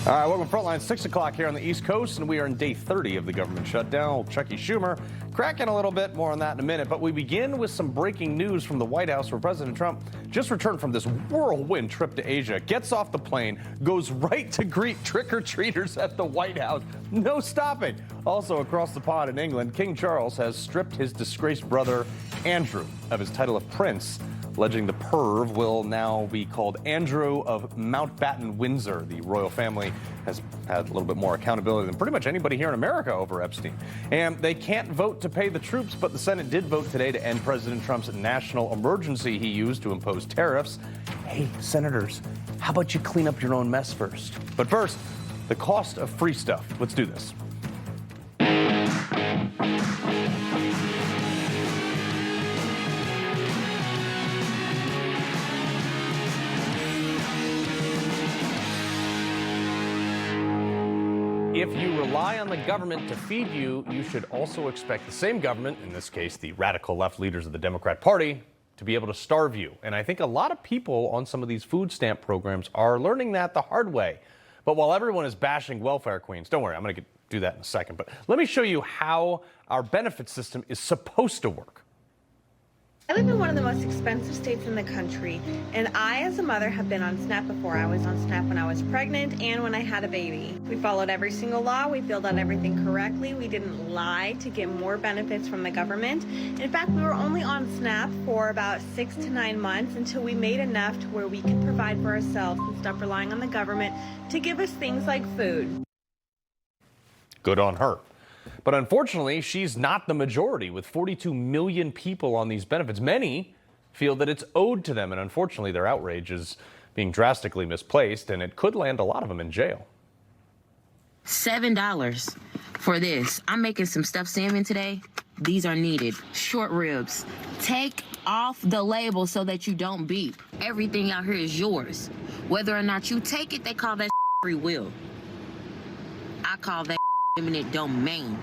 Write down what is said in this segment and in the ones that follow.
All right, welcome to Frontline, 6 o'clock here on the East Coast, and we are in day 30 of the government shutdown. Chucky Schumer cracking a little bit, more on that in a minute. But we begin with some breaking news from the White House, where President Trump just returned from this whirlwind trip to Asia, gets off the plane, goes right to greet trick-or-treaters at the White House. No stopping. Also across the pond in England, King Charles has stripped his disgraced brother, Andrew, of his title of prince, alleging the perv will now be called Andrew of Mountbatten-Windsor. The royal family has had a little bit more accountability than pretty much anybody here in America over Epstein. And they can't vote to pay the troops, but the Senate did vote today to end President Trump's national emergency he used to impose tariffs. Hey, senators, how about you clean up your own mess first? But first, the cost of free stuff. Let's do this. If you rely on the government to feed you, you should also expect the same government, in this case the radical left leaders of the Democrat Party, to be able to starve you. And I think a lot of people on some of these food stamp programs are learning that the hard way. But while everyone is bashing welfare queens, don't worry, I'm going to do that in a second. But let me show you how our benefit system is supposed to work. I live in one of the most expensive states in the country, and I, as a mother, have been on SNAP before. I was on SNAP when I was pregnant and when I had a baby. We followed every single law. We filled out everything correctly. We didn't lie to get more benefits from the government. In fact, we were only on SNAP for about 6 to 9 months until we made enough to where we could provide for ourselves and stop relying on the government to give us things like food. Good on her. But unfortunately, she's not the majority. With 42 million people on these benefits, many feel that it's owed to them. And unfortunately, their outrage is being drastically misplaced, and it could land a lot of them in jail. $7 for this. I'm making some stuffed salmon today. These are needed. Short ribs. Take off the label so that you don't beep. Everything out here is yours. Whether or not you take it, they call that free will. I call that eminent domain.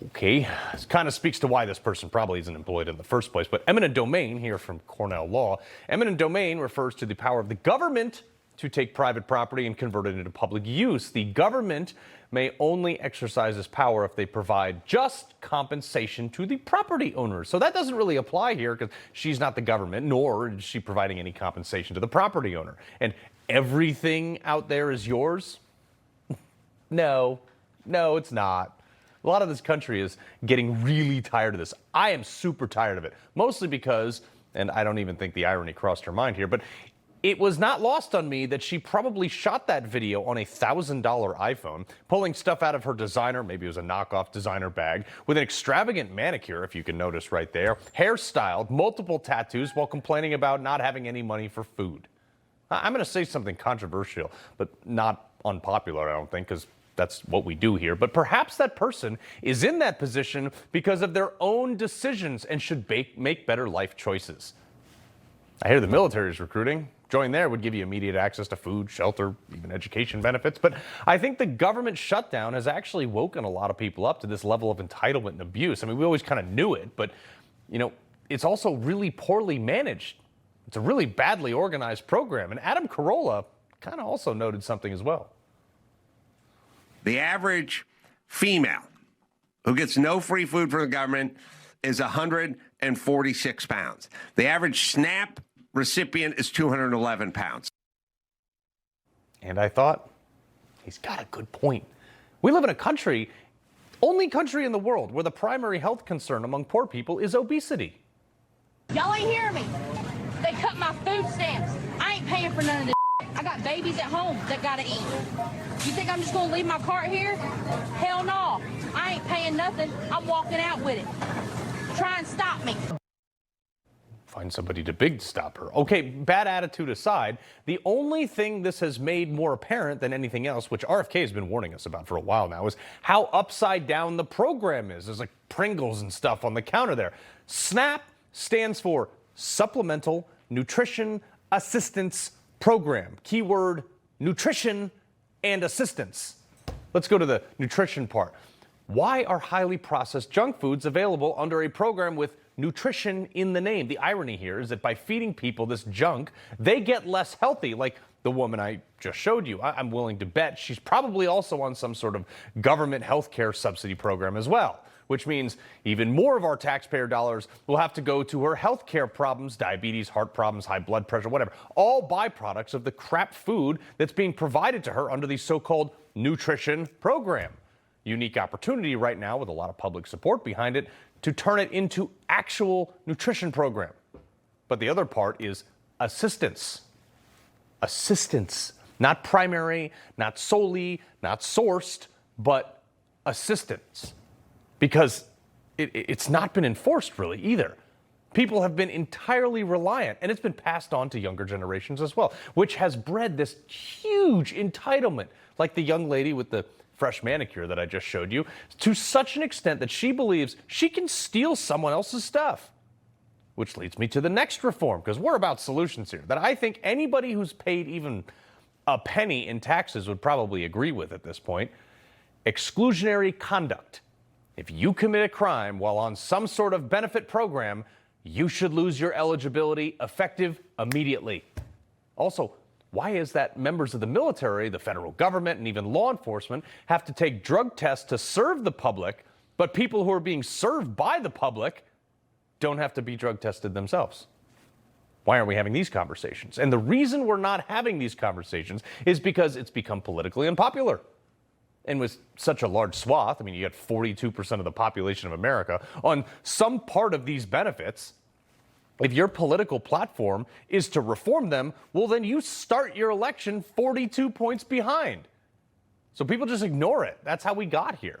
Okay, this kind of speaks to why this person probably isn't employed in the first place. But eminent domain, here from Cornell Law, eminent domain refers to the power of the government to take private property and convert it into public use. The government may only exercise this power if they provide just compensation to the property owners. So that doesn't really apply here because she's not the government, nor is she providing any compensation to the property owner. And everything out there is yours? No, it's not. A lot of this country is getting really tired of this. I am super tired of it, mostly because, and I don't even think the irony crossed her mind here, but it was not lost on me that she probably shot that video on a $1,000 iPhone, pulling stuff out of her designer, maybe it was a knockoff designer bag, with an extravagant manicure, if you can notice right there, hairstyled, multiple tattoos, while complaining about not having any money for food. I'm going to say something controversial, but not unpopular, I don't think, because that's what we do here. But perhaps that person is in that position because of their own decisions and should make better life choices. I hear the military is recruiting. Join there would give you immediate access to food, shelter, even education benefits. But I think the government shutdown has actually woken a lot of people up to this level of entitlement and abuse. I mean, we always kind of knew it, but, you know, it's also really poorly managed. It's a really badly organized program. And Adam Carolla kind of also noted something as well. The average female who gets no free food from the government is 146 pounds. The average SNAP recipient is 211 pounds. And I thought, he's got a good point. We live in a country, only country in the world, where the primary health concern among poor people is obesity. Y'all ain't hear me. They cut my food stamps. I ain't paying for none of this. I got babies at home that gotta eat. You think I'm just gonna leave my cart here? Hell no. I ain't paying nothing. I'm walking out with it. Try and stop me. Find somebody too big to stop her. Okay, bad attitude aside, the only thing this has made more apparent than anything else, which RFK has been warning us about for a while now, is how upside down the program is. There's like Pringles and stuff on the counter there. SNAP stands for Supplemental Nutrition Assistance Program. Keyword, nutrition and assistance. Let's go to the nutrition part. Why are highly processed junk foods available under a program with nutrition in the name. The irony here is that by feeding people this junk, they get less healthy. Like the woman I just showed you, I'm willing to bet she's probably also on some sort of government health care subsidy program as well, which means even more of our taxpayer dollars will have to go to her health care problems, diabetes, heart problems, high blood pressure, whatever, all byproducts of the crap food that's being provided to her under the so-called nutrition program. Unique opportunity right now with a lot of public support behind it to turn it into actual nutrition program. But the other part is assistance. Assistance, not primary, not solely, not sourced, but assistance. Because it's not been enforced really either. People have been entirely reliant, and it's been passed on to younger generations as well, which has bred this huge entitlement, like the young lady with the fresh manicure that I just showed you, to such an extent that she believes she can steal someone else's stuff. Which leads me to the next reform, because we're about solutions here, that I think anybody who's paid even a penny in taxes would probably agree with at this point. Exclusionary conduct. If you commit a crime while on some sort of benefit program, you should lose your eligibility effective immediately. Also, why is that members of the military, the federal government, and even law enforcement have to take drug tests to serve the public, but people who are being served by the public don't have to be drug tested themselves? Why aren't we having these conversations? And the reason we're not having these conversations is because it's become politically unpopular. And with such a large swath, I mean, you got 42% of the population of America on some part of these benefits. If your political platform is to reform them, well, then you start your election 42 points behind. So people just ignore it. That's how we got here,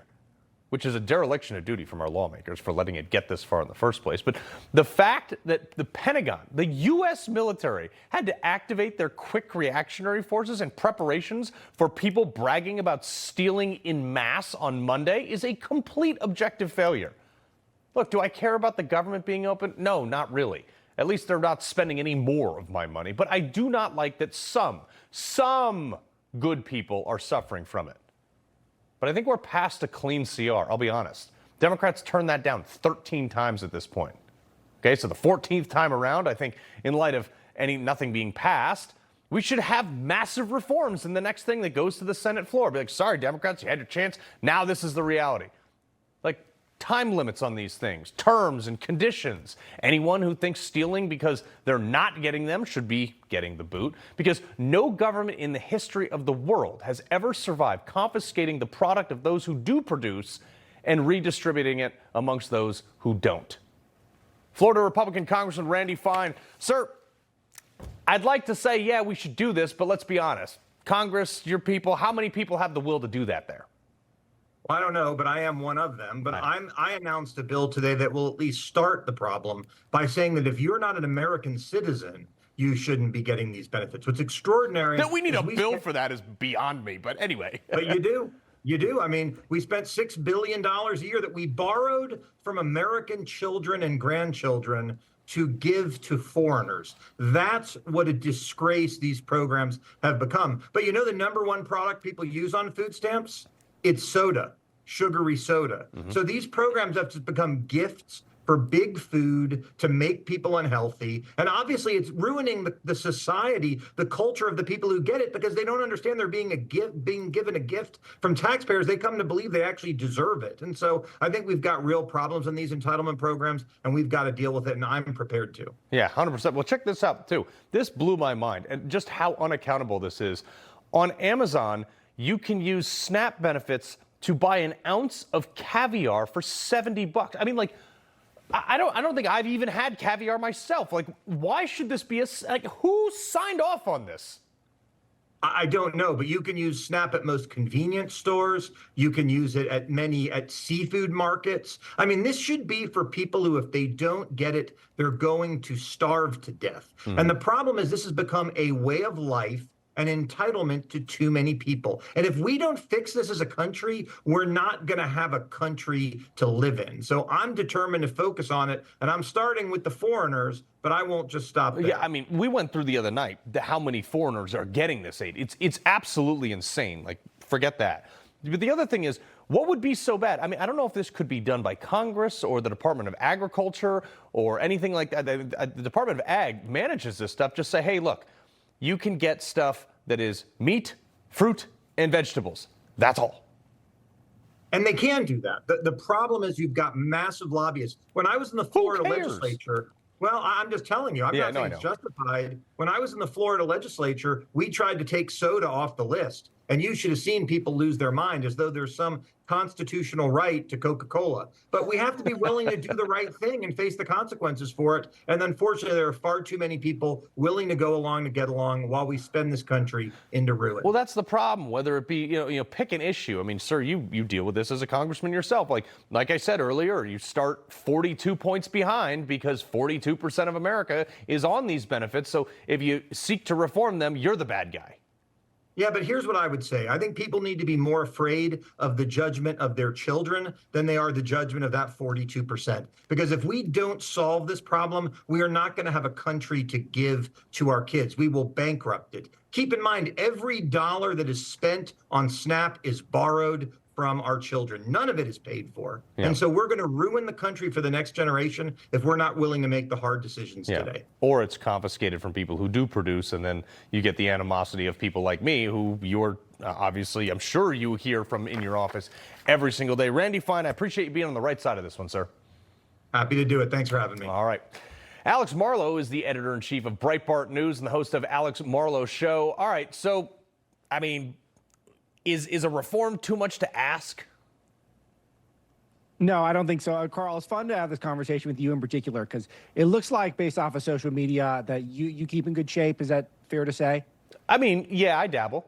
which is a dereliction of duty from our lawmakers for letting it get this far in the first place. But the fact that the Pentagon, the U.S. military, had to activate their quick reactionary forces in preparations for people bragging about stealing in mass on Monday is a complete objective failure. Look, do I care about the government being open? No, not really. At least they're not spending any more of my money. But I do not like that some good people are suffering from it. But I think we're past a clean CR, I'll be honest. Democrats turned that down 13 times at this point. Okay, so the 14th time around, I think in light of nothing being passed, we should have massive reforms in the next thing that goes to the Senate floor. Be like, sorry, Democrats, you had your chance. Now this is the reality. Like, time limits on these things, terms and conditions. Anyone who thinks stealing because they're not getting them should be getting the boot, because no government in the history of the world has ever survived confiscating the product of those who do produce and redistributing it amongst those who don't. Florida Republican Congressman Randy Fine. Sir, I'd like to say, yeah, we should do this, but let's be honest. Congress, your people, how many people have the will to do that there? Well, I don't know, but I am one of them. But I announced a bill today that will at least start the problem by saying that if you're not an American citizen, you shouldn't be getting these benefits. What's extraordinary... That we need a bill for that is beyond me, but anyway. But you do. You do. I mean, we spent $6 billion a year that we borrowed from American children and grandchildren to give to foreigners. That's what a disgrace these programs have become. But you know the number one product people use on food stamps? It's soda, sugary soda. Mm-hmm. So these programs have just become gifts for big food to make people unhealthy. And obviously it's ruining the society, the culture of the people who get it, because they don't understand they're being given a gift from taxpayers. They come to believe they actually deserve it. And so I think we've got real problems in these entitlement programs, and we've got to deal with it, and I'm prepared to. Yeah, 100%. Well, check this out, too. This blew my mind, and just how unaccountable this is. On Amazon, you can use SNAP benefits to buy an ounce of caviar for $70. I mean, like, I don't think I've even had caviar myself. Like, why should this be who signed off on this? I don't know, but you can use SNAP at most convenience stores. You can use it at seafood markets. I mean, this should be for people who, if they don't get it, they're going to starve to death. Mm-hmm. And the problem is this has become a way of life, an entitlement to too many people. And if we don't fix this as a country, we're not going to have a country to live in. So I'm determined to focus on it, and I'm starting with the foreigners, but I won't just stop there. Yeah, I mean, we went through the other night how many foreigners are getting this aid. It's absolutely insane. Like, forget that. But the other thing is, what would be so bad? I mean, I don't know if this could be done by Congress or the Department of Agriculture or anything like that. The Department of Ag manages this stuff. Just say, hey, look, you can get stuff that is meat, fruit, and vegetables. That's all. And they can do that. The problem is you've got massive lobbyists. When I was in the Florida legislature, well, I'm just telling you, I'm not saying it's justified. When I was in the Florida legislature, we tried to take soda off the list. And you should have seen people lose their mind as though there's some constitutional right to Coca-Cola. But we have to be willing to do the right thing and face the consequences for it. And unfortunately, there are far too many people willing to go along to get along while we spend this country into ruin. Well, that's the problem, whether it be, you know, pick an issue. I mean, sir, you deal with this as a congressman yourself. Like I said earlier, you start 42 points behind because 42% of America is on these benefits. So if you seek to reform them, you're the bad guy. Yeah, but here's what I would say. I think people need to be more afraid of the judgment of their children than they are the judgment of that 42%. Because if we don't solve this problem, we are not going to have a country to give to our kids. We will bankrupt it. Keep in mind, every dollar that is spent on SNAP is borrowed from our children. None of it is paid for. Yeah. And so we're going to ruin the country for the next generation if we're not willing to make the hard decisions today. Or it's confiscated from people who do produce, and then you get the animosity of people like me who you're obviously, I'm sure you hear from in your office every single day. Randy Fine, I appreciate you being on the right side of this one, sir. Happy to do it. Thanks for having me. All right. Alex Marlow is the editor-in-chief of Breitbart News and the host of Alex Marlow Show. All right, so, I mean, Is a reform too much to ask? No, I don't think so. Carl, it's fun to have this conversation with you in particular because it looks like, based off of social media, that you keep in good shape. Is that fair to say? I mean, yeah, I dabble.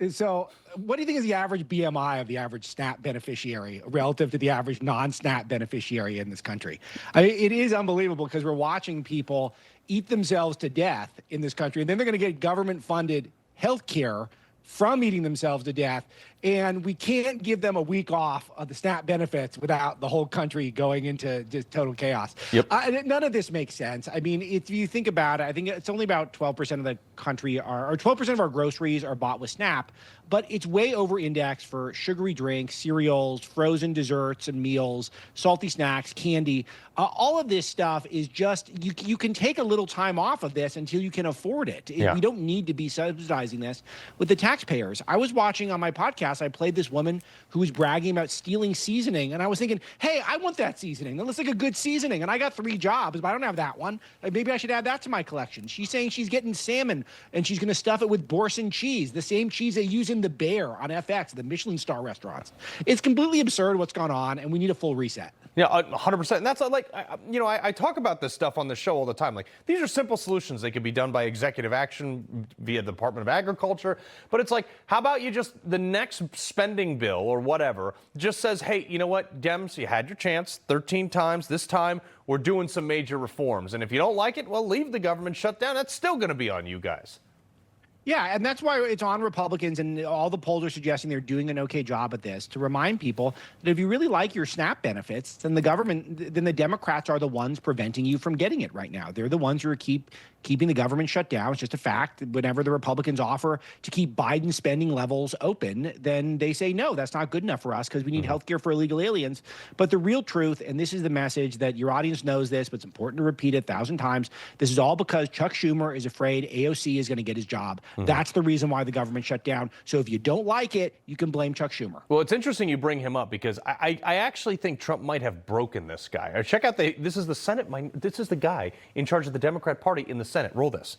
So what do you think is the average BMI of the average SNAP beneficiary relative to the average non-SNAP beneficiary in this country? I mean, it is unbelievable because we're watching people eat themselves to death in this country, and then they're going to get government-funded health care from eating themselves to death, and we can't give them a week off of the SNAP benefits without the whole country going into just total chaos. Yep. None of this makes sense. I mean, if you think about it, I think it's only about 12% of the country or 12% of our groceries are bought with SNAP, but it's way over indexed for sugary drinks, cereals, frozen desserts and meals, salty snacks, candy. All of this stuff is just, you can take a little time off of this until you can afford it. Yeah. We don't need to be subsidizing this with the taxpayers. I was watching on my podcast, I played this woman who was bragging about stealing seasoning, and I was thinking, hey, I want that seasoning. That looks like a good seasoning, and I got 3 jobs, but I don't have that one. Maybe I should add that to my collection. She's saying she's getting salmon, and she's going to stuff it with Boursin cheese, the same cheese they use in The Bear on FX, the Michelin star restaurants. It's completely absurd what's gone on, and we need a full reset. Yeah, 100%. And that's like, I talk about this stuff on the show all the time. Like, these are simple solutions. They could be done by executive action via the Department of Agriculture. But it's like, how about you just, the next spending bill or whatever, just says, hey, you know what, Dems, you had your chance 13 times. This time, we're doing some major reforms. And if you don't like it, well, leave the government shut down. That's still going to be on you guys. Yeah, and that's why it's on Republicans, and all the polls are suggesting they're doing an okay job at this, to remind people that if you really like your SNAP benefits, then the Democrats are the ones preventing you from getting it right now. They're the ones who are keeping the government shut down. It's just a fact. Whenever the Republicans offer to keep Biden spending levels open, then they say, no, that's not good enough for us because we need health care for illegal aliens. But the real truth, and this is the message that your audience knows this, but it's important to repeat it 1,000 times, this is all because Chuck Schumer is afraid AOC is going to get his job. That's the reason why the government shut down. So if you don't like it, you can blame Chuck Schumer. Well, it's interesting you bring him up because I actually think Trump might have broken this guy. Check out this is the Senate. This is the guy in charge of the Democrat Party in the Senate. Roll this.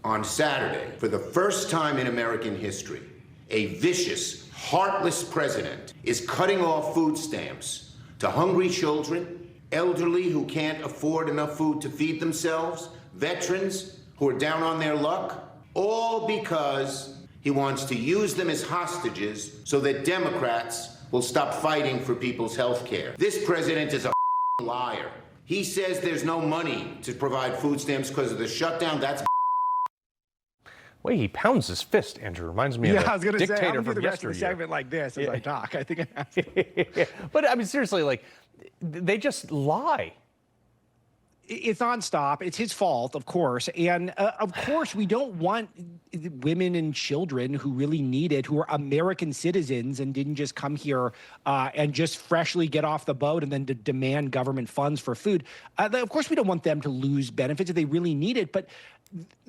On Saturday, for the first time in American history, a vicious, heartless president is cutting off food stamps to hungry children, elderly who can't afford enough food to feed themselves, veterans who are down on their luck, all because he wants to use them as hostages so that Democrats will stop fighting for people's health care. This president is a liar. He says there's no money to provide food stamps because of the shutdown. That's way he pounds his fist, Andrew, reminds me of a dictator from the rest of the yesteryear. segment like this as I talk. I think I have to. But I mean, seriously, like, they just lie. It's nonstop. It's his fault, of course. And of course, we don't want women and children who really need it, who are American citizens and didn't just come here and just freshly get off the boat and then to demand government funds for food. Of course, we don't want them to lose benefits if they really need it. But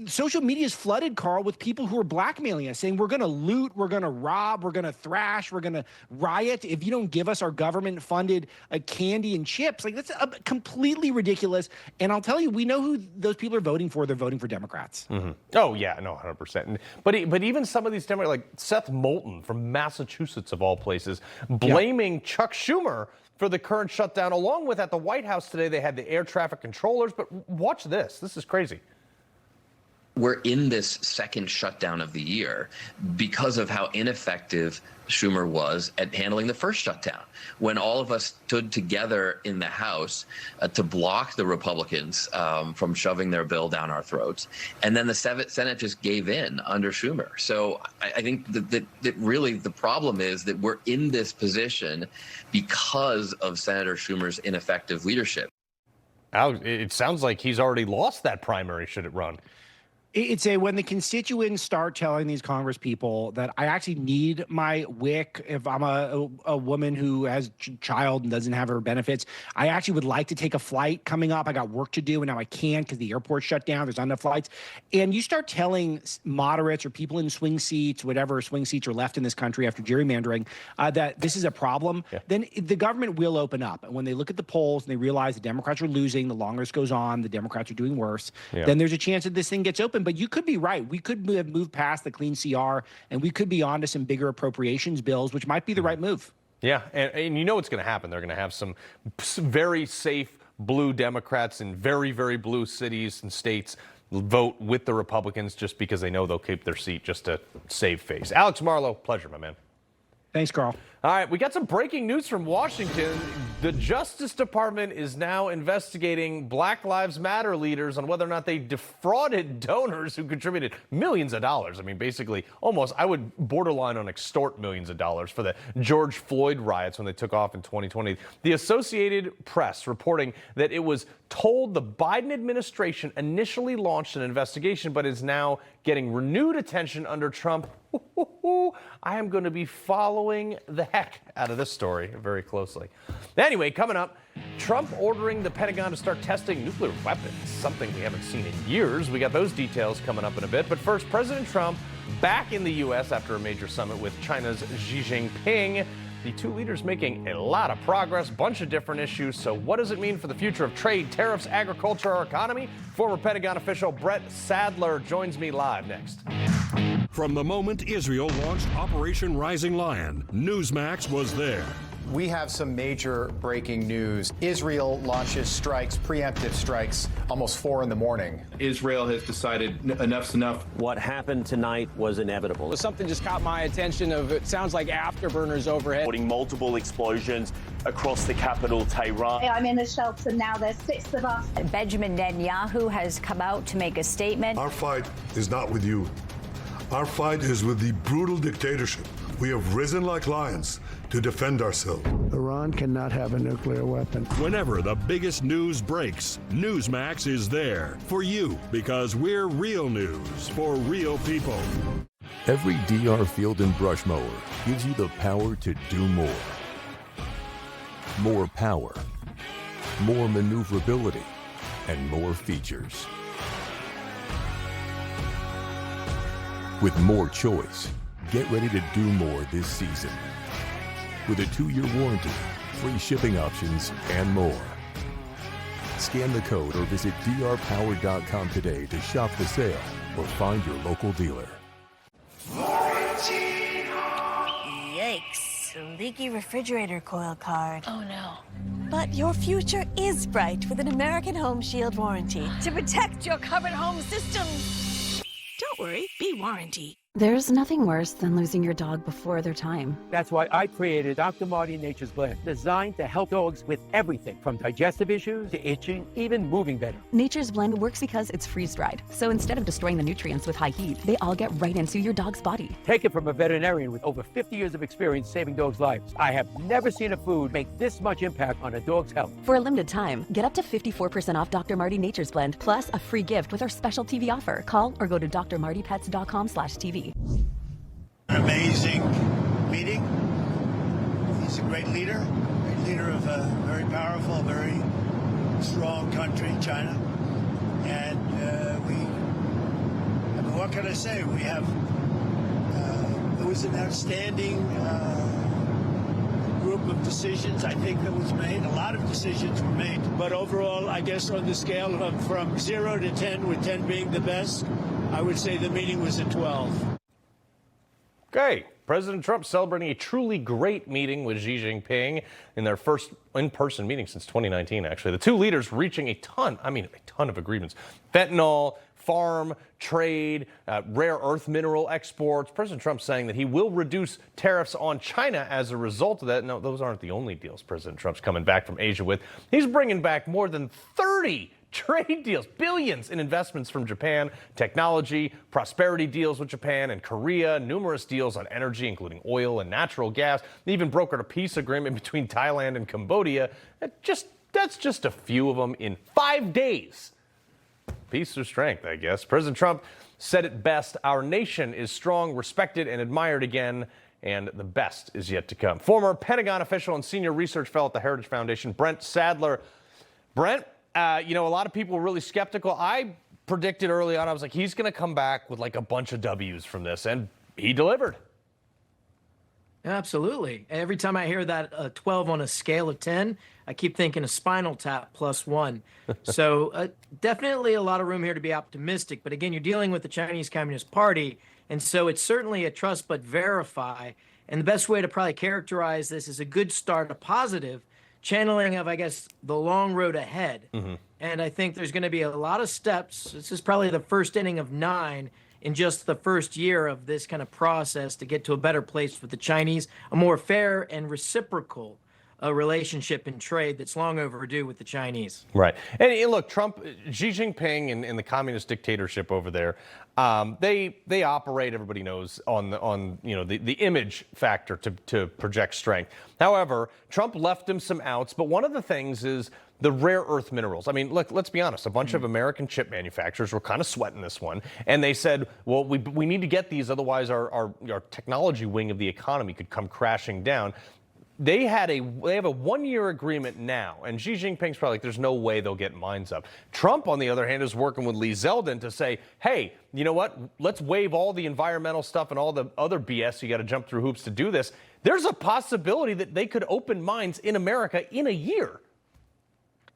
social media is flooded, Carl, with people who are blackmailing us, saying we're going to loot, we're going to rob, we're going to thrash, we're going to riot if you don't give us our government-funded candy and chips. Like, that's completely ridiculous. And I'll tell you, we know who those people are voting for. They're voting for Democrats. Mm-hmm. Oh, yeah, no, 100%. But even some of these Democrats, like Seth Moulton from Massachusetts, of all places, blaming Chuck Schumer for the current shutdown, along with at the White House today, they had the air traffic controllers. But watch this. This is crazy. We're in this second shutdown of the year because of how ineffective Schumer was at handling the first shutdown, when all of us stood together in the House to block the Republicans from shoving their bill down our throats. And then the Senate just gave in under Schumer. So I think that really the problem is that we're in this position because of Senator Schumer's ineffective leadership. It sounds like he's already lost that primary, should it run. It's when the constituents start telling these Congress people that I actually need my WIC if I'm a woman who has a child and doesn't have her benefits. I actually would like to take a flight coming up. I got work to do, and now I can't because the airport's shut down. There's not enough flights. And you start telling moderates or people in swing seats, whatever swing seats are left in this country after gerrymandering, that this is a problem, then the government will open up. And when they look at the polls and they realize the Democrats are losing, the longer this goes on, the Democrats are doing worse, then there's a chance that this thing gets open. But you could be right. We could have moved past the clean CR, and we could be on to some bigger appropriations bills, which might be the right move. Yeah, and you know what's going to happen. They're going to have some very safe blue Democrats in very, very blue cities and states vote with the Republicans just because they know they'll keep their seat just to save face. Alex Marlow, pleasure, my man. Thanks, Carl. All right, we got some breaking news from Washington. The Justice Department is now investigating Black Lives Matter leaders on whether or not they defrauded donors who contributed millions of dollars. I mean, basically, almost, I would borderline on extort millions of dollars for the George Floyd riots when they took off in 2020. The Associated Press reporting that it was told the Biden administration initially launched an investigation, but is now getting renewed attention under Trump. I am going to be following the heck out of this story very closely. Anyway, coming up, Trump ordering the Pentagon to start testing nuclear weapons, something we haven't seen in years. We got those details coming up in a bit. But first, President Trump back in the U.S. after a major summit with China's Xi Jinping. The two leaders making a lot of progress, bunch of different issues. So what does it mean for the future of trade, tariffs, agriculture, our economy? Former Pentagon official Brent Sadler joins me live next. From the moment Israel launched Operation Rising Lion, Newsmax was there. We have some major breaking news. Israel launches strikes, preemptive strikes, almost 4 in the morning. Israel has decided enough's enough. What happened tonight was inevitable. Something just caught my attention of, it sounds like afterburners overhead. Putting multiple explosions across the capital, Tehran. I'm in the shelter now. There's 6 of us. Benjamin Netanyahu has come out to make a statement. Our fight is not with you. Our fight is with the brutal dictatorship. We have risen like lions to defend ourselves. Iran cannot have a nuclear weapon. Whenever the biggest news breaks, Newsmax is there for you because we're real news for real people. Every DR Field and Brush mower gives you the power to do more. More power, more maneuverability, and more features. With more choice, get ready to do more this season. With a 2-year warranty, free shipping options, and more. Scan the code or visit drpower.com today to shop the sale or find your local dealer. Yikes, leaky refrigerator coil card. Oh no. But your future is bright with an American Home Shield warranty to protect your covered home systems. Don't worry, be warranty. There's nothing worse than losing your dog before their time. That's why I created Dr. Marty Nature's Blend, designed to help dogs with everything from digestive issues to itching, even moving better. Nature's Blend works because it's freeze-dried. So instead of destroying the nutrients with high heat, they all get right into your dog's body. Take it from a veterinarian with over 50 years of experience saving dogs' lives. I have never seen a food make this much impact on a dog's health. For a limited time, get up to 54% off Dr. Marty Nature's Blend, plus a free gift with our special TV offer. Call or go to drmartypets.com/TV. An amazing meeting. He's a great leader of a very powerful, very strong country, China. And what can I say? We have, it was an outstanding group of decisions, I think, that was made. A lot of decisions were made. But overall, I guess on the scale of from 0 to 10, with 10 being the best, I would say the meeting was a 12. Okay, President Trump celebrating a truly great meeting with Xi Jinping in their first in-person meeting since 2019, actually. The two leaders reaching a ton of agreements. Fentanyl, farm, trade, rare earth mineral exports. President Trump saying that he will reduce tariffs on China as a result of that. No, those aren't the only deals President Trump's coming back from Asia with. He's bringing back more than 30 trade deals, billions in investments from Japan, technology, prosperity deals with Japan and Korea, numerous deals on energy, including oil and natural gas. They even brokered a peace agreement between Thailand and Cambodia. That's just a few of them in 5 days. Peace or strength, I guess. President Trump said it best: our nation is strong, respected, and admired again, and the best is yet to come. Former Pentagon official and senior research fellow at the Heritage Foundation, Brent Sadler. Brent, a lot of people were really skeptical. I predicted early on, I was like, he's going to come back with like a bunch of W's from this, and he delivered. Absolutely. Every time I hear that 12 on a scale of 10, I keep thinking a Spinal Tap +1. So definitely a lot of room here to be optimistic. But again, you're dealing with the Chinese Communist Party, and so it's certainly a trust but verify. And the best way to probably characterize this is a good start, a positive channeling of, I guess, the long road ahead. Mm-hmm. And I think there's going to be a lot of steps. This is probably the first inning of 9 in just the first year of this kind of process to get to a better place with the Chinese, a more fair and reciprocal relationship in trade that's long overdue with the Chinese. Right. And look, Trump, Xi Jinping and the communist dictatorship over there, they operate, everybody knows, on the image factor to project strength. However, Trump left him some outs, but one of the things is the rare earth minerals. I mean, look, let's be honest. A bunch of American chip manufacturers were kind of sweating this one, and they said, well, we need to get these, otherwise our technology wing of the economy could come crashing down. They have a 1-year agreement now, and Xi Jinping's probably like, there's no way they'll get mines up. Trump, on the other hand, is working with Lee Zeldin to say, hey, you know what? Let's waive all the environmental stuff and all the other BS. You got to jump through hoops to do this. There's a possibility that they could open mines in America in a year.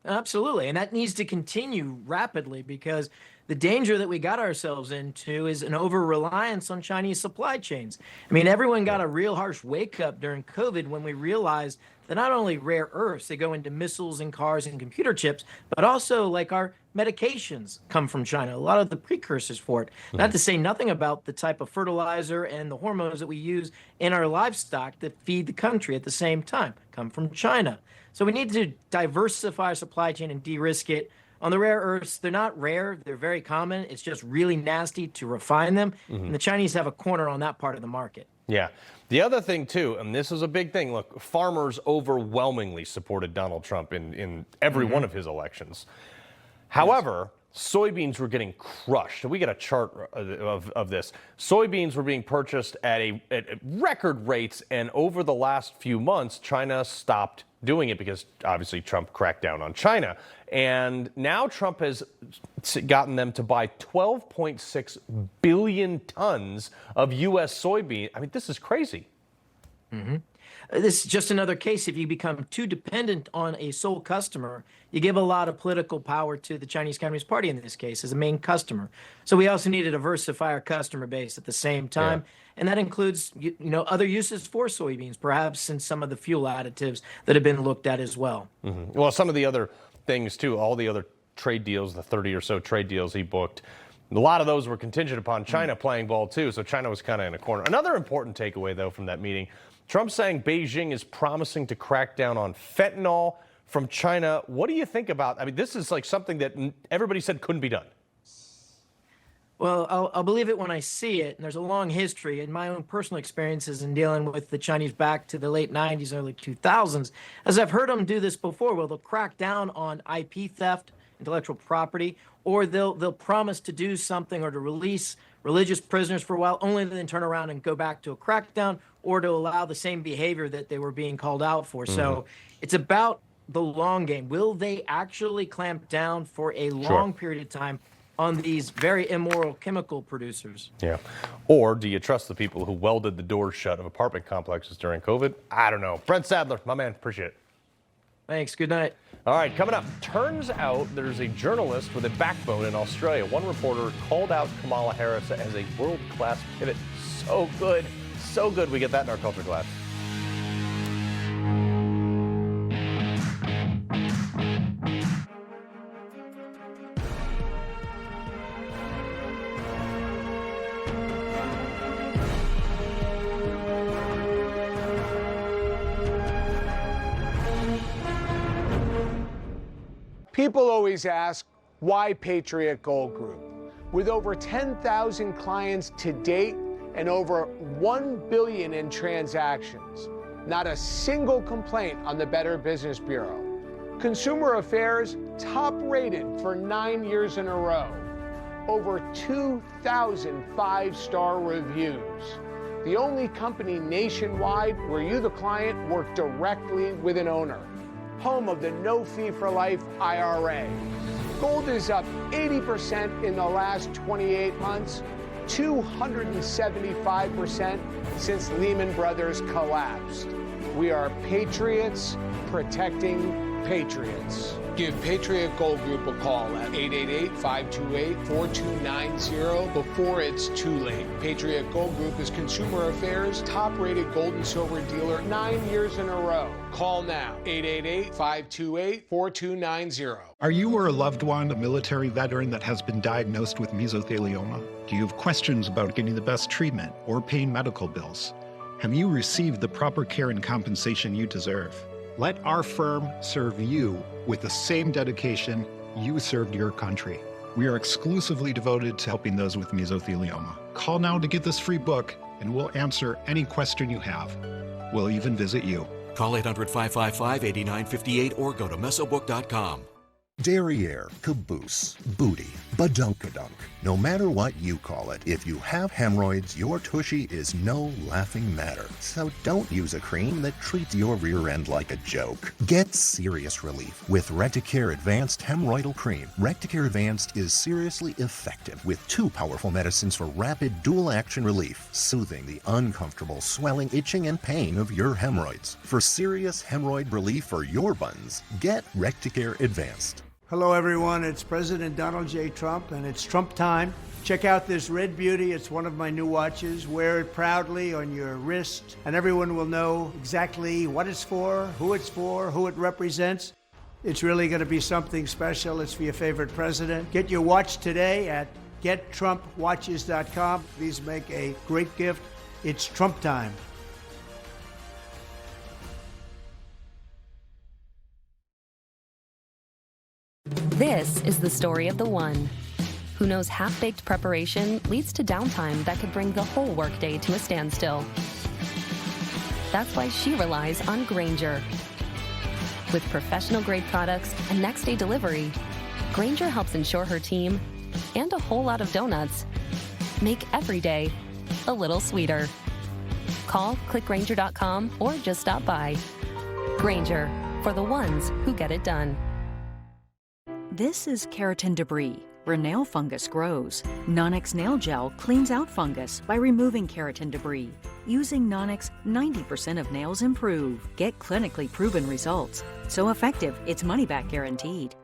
Absolutely, and that needs to continue rapidly because the danger that we got ourselves into is an over-reliance on Chinese supply chains. I mean, everyone got a real harsh wake-up during COVID when we realized that not only rare earths, they go into missiles and cars and computer chips, but also like our medications come from China, a lot of the precursors for it. Mm-hmm. Not to say nothing about the type of fertilizer and the hormones that we use in our livestock that feed the country at the same time come from China. So we need to diversify our supply chain and de-risk it. On the rare earths, they're not rare. They're very common. It's just really nasty to refine them. Mm-hmm. And the Chinese have a corner on that part of the market. Yeah. The other thing, too, and this is a big thing, look, farmers overwhelmingly supported Donald Trump in every one of his elections. However, soybeans were getting crushed. We got a chart of this. Soybeans were being purchased at record rates, and over the last few months, China stopped doing it because obviously Trump cracked down on China. And now Trump has gotten them to buy 12.6 billion tons of U.S. soybean. I mean, this is crazy. Mm-hmm. This is just another case. If you become too dependent on a sole customer, you give a lot of political power to the Chinese Communist Party in this case as a main customer. So we also need to diversify our customer base at the same time. Yeah. And that includes, other uses for soybeans, perhaps in some of the fuel additives that have been looked at as well. Mm-hmm. Well, some of the other things, too, all the other trade deals, the 30 or so trade deals he booked, A lot of those were contingent upon China playing ball, too, so China was kind of in a corner. Another important takeaway, though, from that meeting, Trump saying Beijing is promising to crack down on fentanyl from China. What do you think about? I mean, this is like something that everybody said couldn't be done. Well, I'll believe it when I see it. And there's a long history in my own personal experiences in dealing with the Chinese back to the late 90s, early 2000s. As I've heard them do this before, well, they'll crack down on IP theft, intellectual property, or they'll promise to do something or to release religious prisoners for a while, only to then turn around and go back to a crackdown or to allow the same behavior that they were being called out for. So it's about the long game. Will they actually clamp down for a long period of time on these very immoral chemical producers? Yeah. Or do you trust the people who welded the doors shut of apartment complexes during COVID? I don't know. Brent Sadler, my man, appreciate it. Thanks. Good night. All right, coming up, turns out there's a journalist with a backbone in Australia. One reporter called out Kamala Harris as a world-class pivot. So good. So good. We get that in our Culture Class. People always ask, why Patriot Gold Group? With over 10,000 clients to date and over $1 billion in transactions, not a single complaint on the Better Business Bureau. Consumer Affairs top rated for 9 years in a row. Over 2,000 5-star reviews. The only company nationwide where you, the client, work directly with an owner. Home of the no fee for life IRA. Gold is up 80% in the last 28 months, 275% since Lehman Brothers collapsed. We are patriots protecting patriots. Give Patriot Gold Group a call at 888-528-4290 before it's too late. Patriot Gold Group is Consumer Affairs' top-rated gold and silver dealer 9 years in a row. Call now, 888-528-4290. Are you or a loved one a military veteran that has been diagnosed with mesothelioma? Do you have questions about getting the best treatment or paying medical bills? Have you received the proper care and compensation you deserve? Let our firm serve you with the same dedication you served your country. We are exclusively devoted to helping those with mesothelioma. Call now to get this free book, and we'll answer any question you have. We'll even visit you. Call 800-555-8958 or go to mesobook.com. Derriere, caboose, booty, badunkadunk. No matter what you call it, if you have hemorrhoids, your tushy is no laughing matter. So don't use a cream that treats your rear end like a joke. Get serious relief with Recticare Advanced Hemorrhoidal Cream. Recticare Advanced is seriously effective with 2 powerful medicines for rapid dual-action relief, soothing the uncomfortable swelling, itching, and pain of your hemorrhoids. For serious hemorrhoid relief for your buns, get Recticare Advanced. Hello, everyone. It's President Donald J. Trump, and it's Trump time. Check out this red beauty. It's one of my new watches. Wear it proudly on your wrist, and everyone will know exactly what it's for, who it represents. It's really going to be something special. It's for your favorite president. Get your watch today at gettrumpwatches.com. Please make a great gift. It's Trump time. This is the story of the one who knows half-baked preparation leads to downtime that could bring the whole workday to a standstill. That's why she relies on Grainger. With professional-grade products and next-day delivery, Grainger helps ensure her team, and a whole lot of donuts, make every day a little sweeter. Call, click Grainger.com, or just stop by. Grainger, for the ones who get it done. This is keratin debris, where nail fungus grows. Nonix Nail Gel cleans out fungus by removing keratin debris. Using Nonix, 90% of nails improve. Get clinically proven results. So effective, it's money-back guaranteed.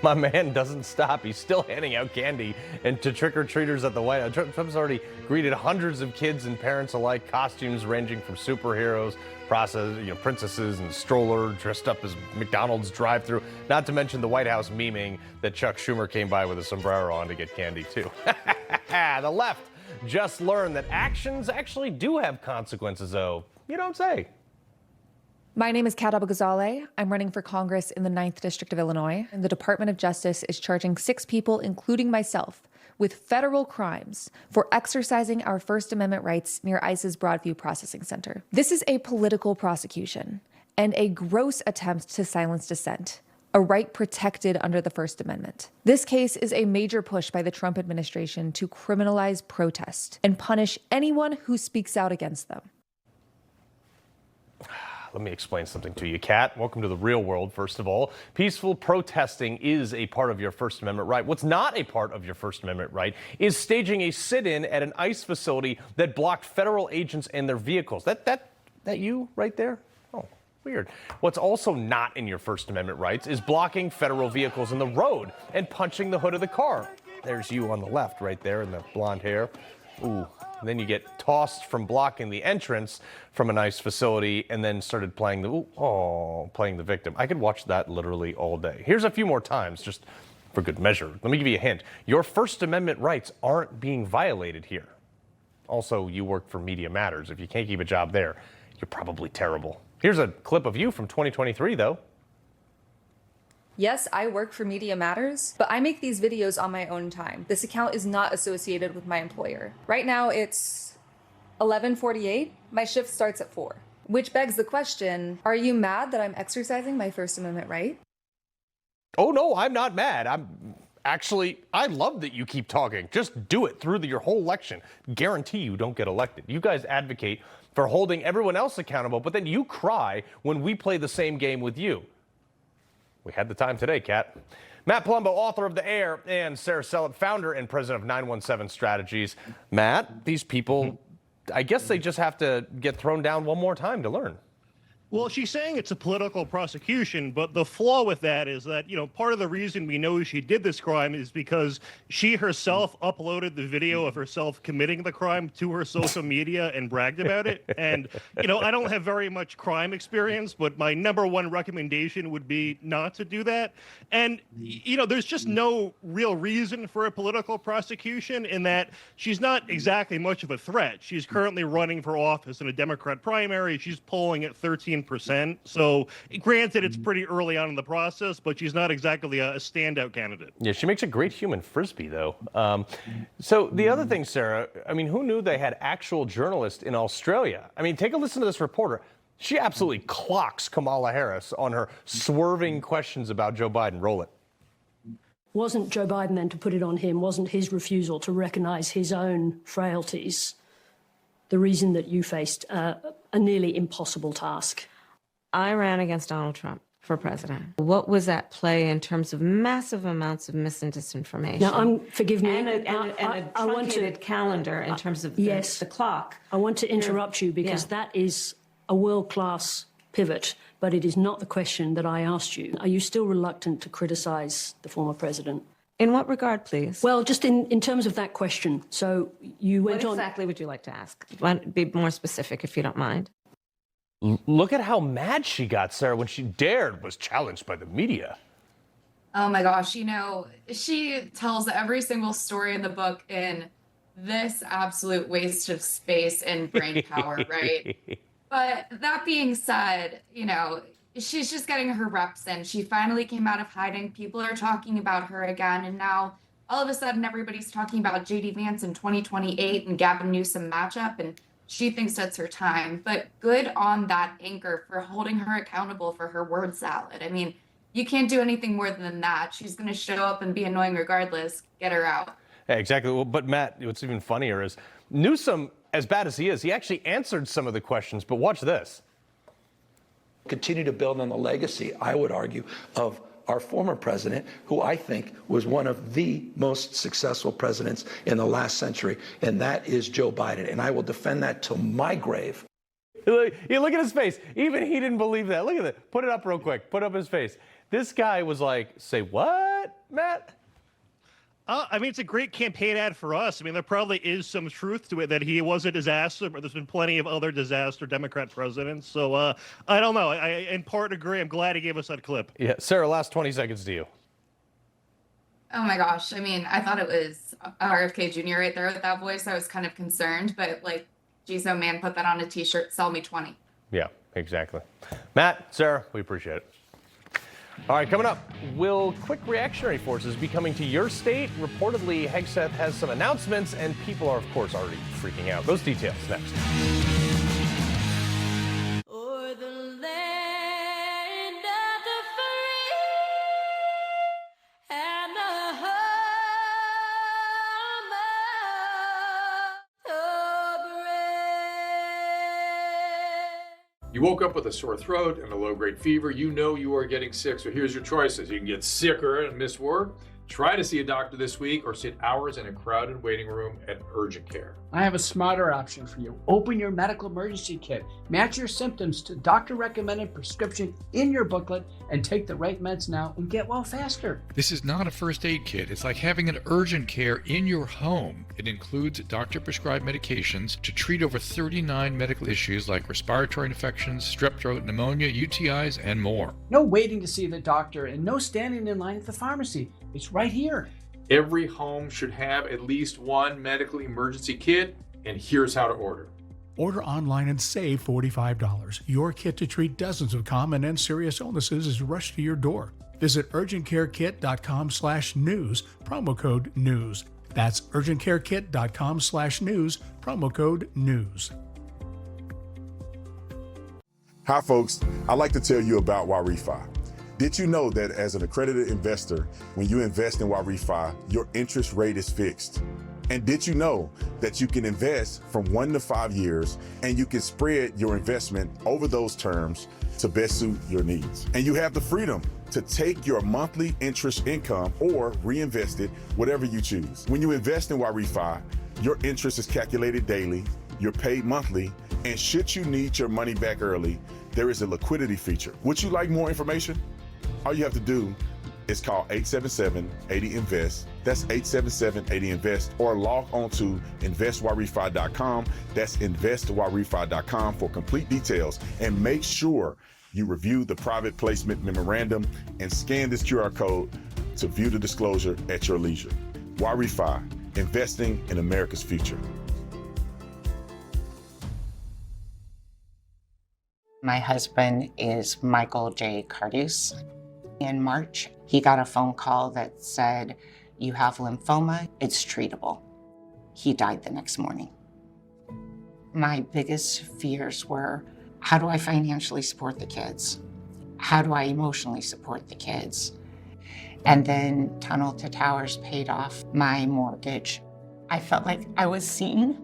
My man doesn't stop. He's still handing out candy and to trick-or-treaters at the White House. Trump's already greeted hundreds of kids and parents alike, costumes ranging from superheroes, princesses and stroller, dressed up as McDonald's drive-thru. Not to mention the White House memeing that Chuck Schumer came by with a sombrero on to get candy too. The left just learned that actions actually do have consequences, though. You don't say. My name is Kat Abou-Ghazaleh. I'm running for Congress in the 9th District of Illinois, and the Department of Justice is charging 6 people, including myself, with federal crimes for exercising our First Amendment rights near ICE's Broadview Processing Center. This is a political prosecution and a gross attempt to silence dissent, a right protected under the First Amendment. This case is a major push by the Trump administration to criminalize protest and punish anyone who speaks out against them. Let me explain something to you, Kat. Welcome to the real world, first of all. Peaceful protesting is a part of your First Amendment right. What's not a part of your First Amendment right is staging a sit-in at an ICE facility that blocked federal agents and their vehicles. That you right there? Oh, weird. What's also not in your First Amendment rights is blocking federal vehicles in the road and punching the hood of the car. There's you on the left right there in the blonde hair. Ooh. And then you get tossed from blocking the entrance from a nice facility and then started playing the victim. I could watch that literally all day. Here's a few more times, just for good measure. Let me give you a hint. Your First Amendment rights aren't being violated here. Also, you work for Media Matters. If you can't keep a job there, you're probably terrible. Here's a clip of you from 2023, though. Yes, I work for Media Matters, but I make these videos on my own time. This account is not associated with my employer. Right now it's 11:48. My shift starts at 4. Which begs the question, are you mad that I'm exercising my First Amendment right? Oh, no, I'm not mad. I love that you keep talking. Just do it through your whole election. Guarantee you don't get elected. You guys advocate for holding everyone else accountable, but then you cry when we play the same game with you. We had the time today, Kat. Matt Palumbo, author of The Air, and Sarah Sellett, founder and president of 917 Strategies. Matt, these people, I guess they just have to get thrown down one more time to learn. Well, she's saying it's a political prosecution, but the flaw with that is that, part of the reason we know she did this crime is because she herself uploaded the video of herself committing the crime to her social media and bragged about it. And, I don't have very much crime experience, but my number one recommendation would be not to do that. And, there's just no real reason for a political prosecution in that she's not exactly much of a threat. She's currently running for office in a Democrat primary. She's polling at 13%. So granted, it's pretty early on in the process, but she's not exactly a standout candidate. Yeah, she makes a great human frisbee, though. So the other thing, Sarah, who knew they had actual journalists in Australia? Take a listen to this reporter. She absolutely clocks Kamala Harris on her swerving questions about Joe Biden. Roll it. Wasn't Joe Biden then to put it on him? Wasn't his refusal to recognize his own frailties the reason that you faced a nearly impossible task? I ran against Donald Trump for president. What was at play in terms of massive amounts of mis and disinformation? Now, forgive me. And a truncated calendar in terms of the clock. I want to interrupt you because that is a world-class pivot, but it is not the question that I asked you. Are you still reluctant to criticize the former president? In what regard, please? Well, just in terms of that question. So you went on... What exactly would you like to ask? Be more specific, if you don't mind. Look at how mad she got, Sarah, when she was challenged by the media. Oh my gosh, she tells every single story in the book in this absolute waste of space and brain power, right? But that being said, she's just getting her reps in. She finally came out of hiding. People are talking about her again. And now all of a sudden, everybody's talking about J.D. Vance in 2028 and Gavin Newsom matchup. And she thinks that's her time. But good on that anchor for holding her accountable for her word salad. You can't do anything more than that. She's going to show up and be annoying regardless. Get her out. Yeah, exactly. Well, but Matt, what's even funnier is Newsom, as bad as he is, he actually answered some of the questions. But watch this. Continue to build on the legacy, I would argue, of our former president, who I think was one of the most successful presidents in the last century, and that is Joe Biden. And I will defend that till my grave. Look at his face. Even he didn't believe that. Look at that. Put it up real quick. Put up his face. This guy was like, say what? Matt? I mean, it's a great campaign ad for us. I mean, there probably is some truth to it that he was a disaster, but there's been plenty of other disaster Democrat presidents. So I don't know. I in part agree. I'm glad he gave us that clip. Yeah, Sarah, last 20 seconds to you. Oh my gosh. I mean, I thought it was RFK Jr. right there with that voice. I was kind of concerned, but like, geez, oh man, put that on a t-shirt, sell me 20. Yeah, exactly. Matt, Sarah, we appreciate it. All right, coming up, will quick reactionary forces be coming to your state? Reportedly, Hegseth has some announcements, and people are, of course, already freaking out. Those details next. You woke up with a sore throat and a low-grade fever. You know you are getting sick, so here's your choices. You can get sicker and miss work. Try to see a doctor this week or sit hours in a crowded waiting room at urgent care. I have a smarter option for you. Open your medical emergency kit. Match your symptoms to doctor-recommended prescription in your booklet and take the right meds now and get well faster. This is not a first aid kit. It's like having an urgent care in your home. It includes doctor-prescribed medications to treat over 39 medical issues like respiratory infections, strep throat, pneumonia, UTIs, and more. No waiting to see the doctor and no standing in line at the pharmacy. It's right here. Every home should have at least one medical emergency kit, and here's how to order. Order online and save $45. Your kit to treat dozens of common and serious illnesses is rushed to your door. Visit urgentcarekit.com/news, promo code NEWS. That's urgentcarekit.com/news, promo code NEWS. Hi folks, I'd like to tell you about YRefi. Did you know that as an accredited investor, when you invest in YRefi, your interest rate is fixed? And did you know that you can invest from 1 to 5 years and you can spread your investment over those terms to best suit your needs? And you have the freedom to take your monthly interest income or reinvest it, whatever you choose. When you invest in YRefi, your interest is calculated daily, you're paid monthly, and should you need your money back early, there is a liquidity feature. Would you like more information? All you have to do is call 877-80-INVEST. That's 877-80-INVEST, or log on to investyrrefi.com. That's investyrrefi.com for complete details. And make sure you review the private placement memorandum and scan this QR code to view the disclosure at your leisure. YRefi, investing in America's future. My husband is Michael J. Cardus. In March, he got a phone call that said, "You have lymphoma, it's treatable." He died the next morning. My biggest fears were, how do I financially support the kids? How do I emotionally support the kids? And then Tunnel to Towers paid off my mortgage. I felt like I was seen,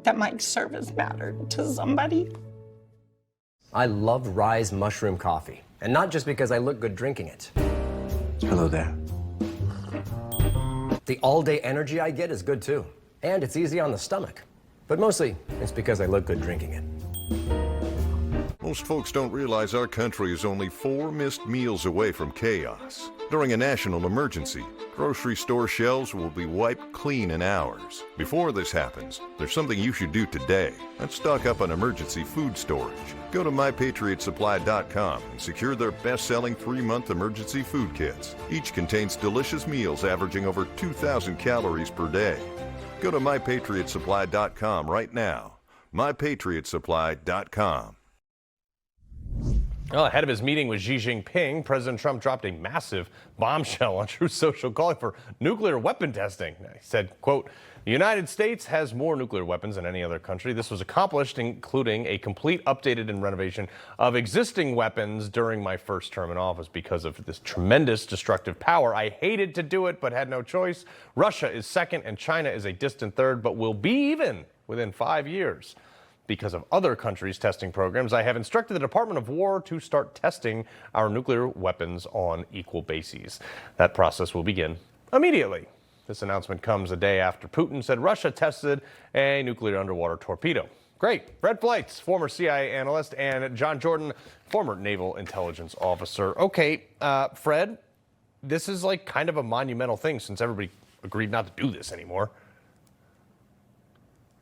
that my service mattered to somebody. I love Rise Mushroom Coffee, and not just because I look good drinking it. Hello there. The all-day energy I get is good too, and it's easy on the stomach. But mostly, it's because I look good drinking it. Most folks don't realize our country is only 4 missed meals away from chaos. During a national emergency, grocery store shelves will be wiped clean in hours. Before this happens, there's something you should do today. Let's stock up on emergency food storage. Go to mypatriotsupply.com and secure their best-selling 3-month emergency food kits. Each contains delicious meals averaging over 2,000 calories per day. Go to mypatriotsupply.com right now. mypatriotsupply.com. Well, ahead of his meeting with Xi Jinping, President Trump dropped a massive bombshell on Truth Social calling for nuclear weapon testing. He said, quote, "The United States has more nuclear weapons than any other country. This was accomplished including a complete updated and renovation of existing weapons during my first term in office because of this tremendous destructive power. I hated to do it, but had no choice. Russia is second and China is a distant third, but will be even within 5 years. Because of other countries' testing programs, I have instructed the Department of War to start testing our nuclear weapons on equal bases. That process will begin immediately." This announcement comes a day after Putin said Russia tested a nuclear underwater torpedo. Great. Fred Fleitz, former CIA analyst, and John Jordan, former naval intelligence officer. Okay, Fred, this is like kind of a monumental thing since everybody agreed not to do this anymore.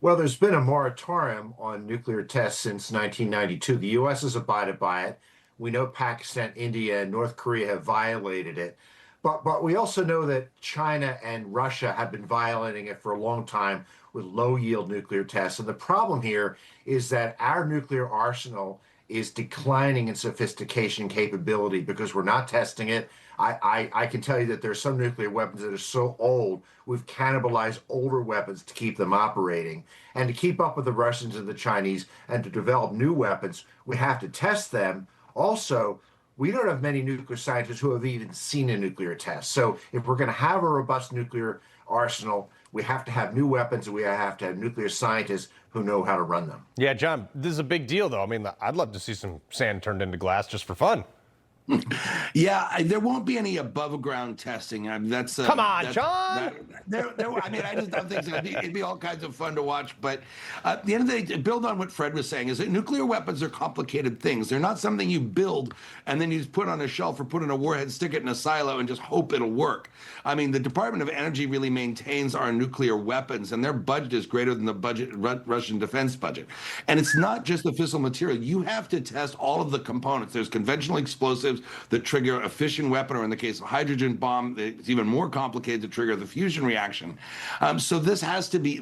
Well, there's been a moratorium on nuclear tests since 1992. The U.S. has abided by it. We know Pakistan, India, and North Korea have violated it. But we also know that China and Russia have been violating it for a long time with low-yield nuclear tests. And the problem here is that our nuclear arsenal is declining in sophistication and capability because we're not testing it. I can tell you that there's some nuclear weapons that are so old, we've cannibalized older weapons to keep them operating. And to keep up with the Russians and the Chinese and to develop new weapons, we have to test them. Also, we don't have many nuclear scientists who have even seen a nuclear test. So if we're going to have a robust nuclear arsenal, we have to have new weapons and we have to have nuclear scientists who know how to run them. Yeah, John, this is a big deal, though. I mean, I'd love to see some sand turned into glass just for fun. Yeah, there won't be any above ground testing. I mean, that's come on, John. I mean, I just don't think so. It'd be all kinds of fun to watch. But at the end of the day, to build on what Fred was saying, is that nuclear weapons are complicated things. They're not something you build and then you just put on a shelf or put in a warhead, stick it in a silo, and just hope it'll work. I mean, the Department of Energy really maintains our nuclear weapons, and their budget is greater than the Russian defense budget. And it's not just the fissile material. You have to test all of the components. There's conventional explosives that trigger a fission weapon, or in the case of a hydrogen bomb, it's even more complicated to trigger the fusion reaction. So this has to be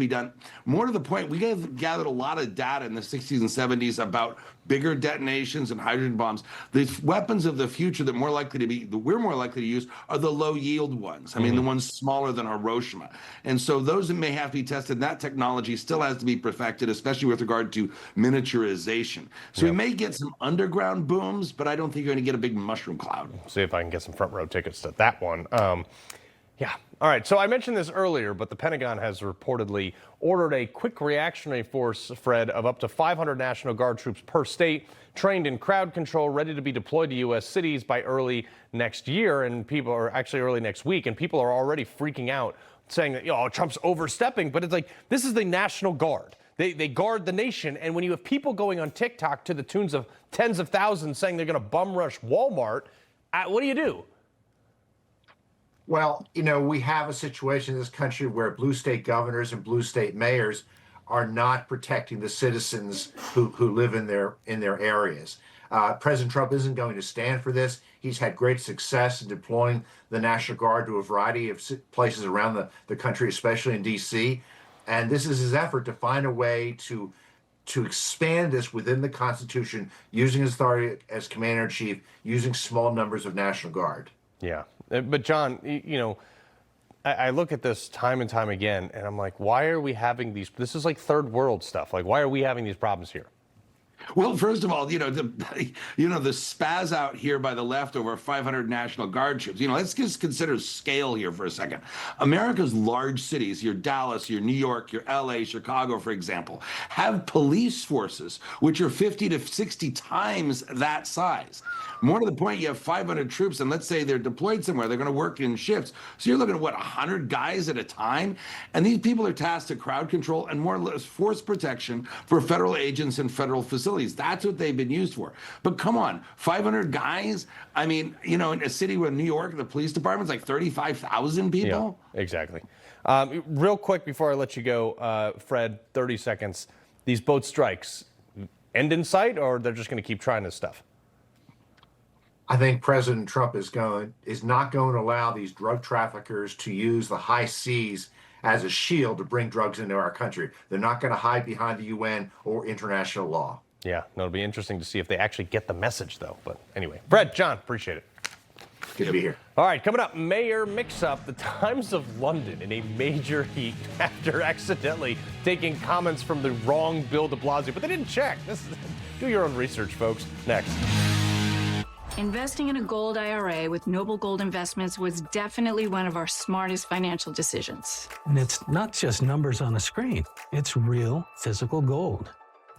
done. More to the point, we gathered a lot of data in the 60s and 70s about bigger detonations and hydrogen bombs. The weapons of the future that we're more likely to use are the low yield ones. I mean, the ones smaller than Hiroshima. And so those that may have to be tested, that technology still has to be perfected, especially with regard to miniaturization. So we may get some underground booms, but I don't think you're going to get a big mushroom cloud. See if I can get some front row tickets to that one. Yeah. All right. So I mentioned this earlier, but the Pentagon has reportedly ordered a quick reactionary force, Fred, of up to 500 National Guard troops per state, trained in crowd control, ready to be deployed to U.S. cities by early next year. And people are actually early next week. And people are already freaking out, saying that, Trump's overstepping. But it's like, this is the National Guard. They guard the nation. And when you have people going on TikTok to the tunes of tens of thousands saying they're going to bum rush Walmart, what do you do? Well, we have a situation in this country where blue state governors and blue state mayors are not protecting the citizens who live in their areas. President Trump isn't going to stand for this. He's had great success in deploying the National Guard to a variety of places around the country, especially in D.C. And this is his effort to find a way to expand this within the Constitution, using his authority as commander-in-chief, using small numbers of National Guard. Yeah. But, John, I look at this time and time again, and I'm like, why are we having these? This is like third world stuff. Like, why are we having these problems here? Well, first of all, the spaz out here by the left over 500 National Guard troops. Let's just consider scale here for a second. America's large cities, your Dallas, your New York, your LA, Chicago, for example, have police forces which are 50 to 60 times that size. More to the point, you have 500 troops, and let's say they're deployed somewhere. They're going to work in shifts. So you're looking at, 100 guys at a time? And these people are tasked to crowd control and more or less force protection for federal agents and federal facilities. That's what they've been used for. But come on, 500 guys? I mean, in a city with New York, the police department's like 35,000 people? Yeah, exactly. Real quick before I let you go, Fred, 30 seconds. These boat strikes, end in sight, or they're just going to keep trying this stuff? I think President Trump is not going to allow these drug traffickers to use the high seas as a shield to bring drugs into our country. They're not going to hide behind the UN or international law. Yeah, it'll be interesting to see if they actually get the message, though. But anyway, Fred, John, appreciate it. Good to be here. All right, coming up, mayor mix-up. The Times of London in a major heat after accidentally taking comments from the wrong Bill de Blasio. But they didn't check. Do your own research, folks. Next. Investing in a gold IRA with Noble Gold Investments was definitely one of our smartest financial decisions. And it's not just numbers on a screen. It's real physical gold.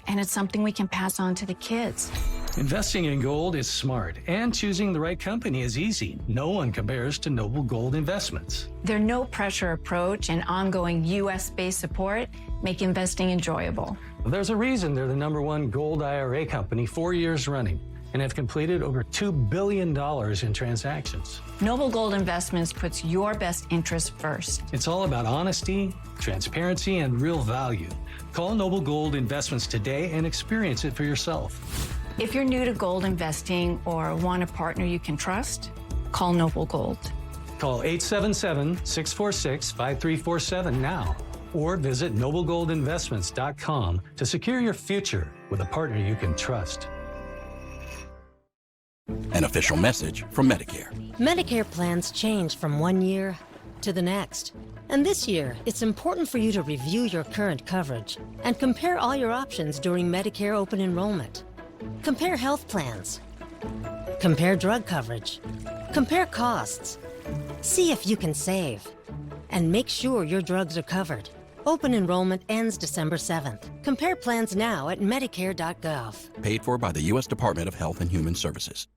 And it's something we can pass on to the kids. Investing in gold is smart, and choosing the right company is easy. No one compares to Noble Gold Investments. Their no-pressure approach and ongoing U.S.-based support make investing enjoyable. There's a reason they're the #1 gold IRA company 4 years running. and have completed over $2 billion in transactions. Noble Gold Investments puts your best interest first. It's all about honesty, transparency, and real value. Call Noble Gold Investments today and experience it for yourself. If you're new to gold investing or want a partner you can trust, call Noble Gold. Call 877-646-5347 now, or visit noblegoldinvestments.com to secure your future with a partner you can trust. An official message from Medicare. Medicare plans change from one year to the next. And this year, it's important for you to review your current coverage and compare all your options during Medicare open enrollment. Compare health plans. Compare drug coverage. Compare costs. See if you can save. And make sure your drugs are covered. Open enrollment ends December 7th. Compare plans now at Medicare.gov. Paid for by the U.S. Department of Health and Human Services.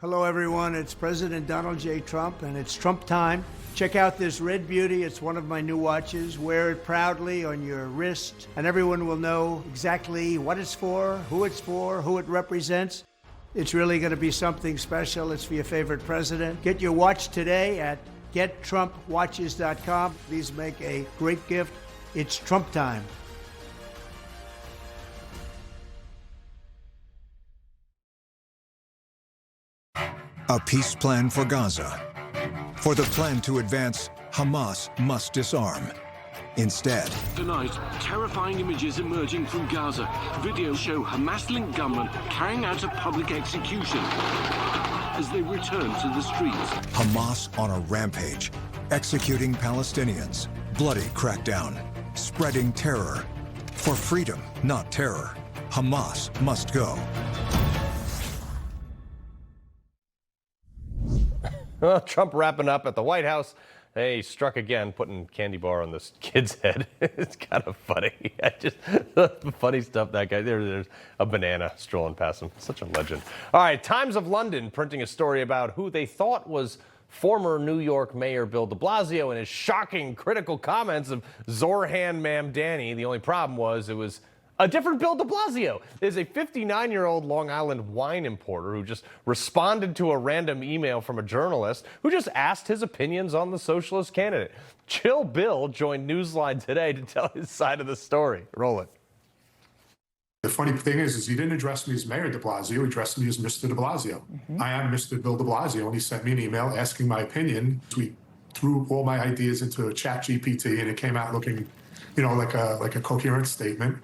Hello, everyone. It's President Donald J. Trump, and it's Trump time. Check out this red beauty. It's one of my new watches. Wear it proudly on your wrist, and everyone will know exactly what it's for, who it represents. It's really going to be something special. It's for your favorite president. Get your watch today at gettrumpwatches.com. These make a great gift. It's Trump time. A peace plan for Gaza. For the plan to advance, Hamas must disarm. Instead, tonight, terrifying images emerging from Gaza. Videos show Hamas-linked gunmen carrying out a public execution as they return to the streets. Hamas on a rampage, executing Palestinians, bloody crackdown, spreading terror. For freedom, not terror, Hamas must go. Well, Trump wrapping up at the White House. He struck again, putting candy bar on this kid's head. It's kind of funny. Funny stuff, that guy. There's a banana strolling past him. Such a legend. All right, Times of London printing a story about who they thought was former New York Mayor Bill de Blasio and his shocking critical comments of Zorhan Mamdani. The only problem was it was a different Bill de Blasio. Is a 59-year-old Long Island wine importer who just responded to a random email from a journalist who just asked his opinions on the socialist candidate. Chill Bill joined Newsline today to tell his side of the story. Roll it. The funny thing is he didn't address me as Mayor de Blasio, he addressed me as Mr. de Blasio. I am Mr. Bill de Blasio, and he sent me an email asking my opinion. We threw all my ideas into a chat GPT, and it came out looking, like a coherent statement.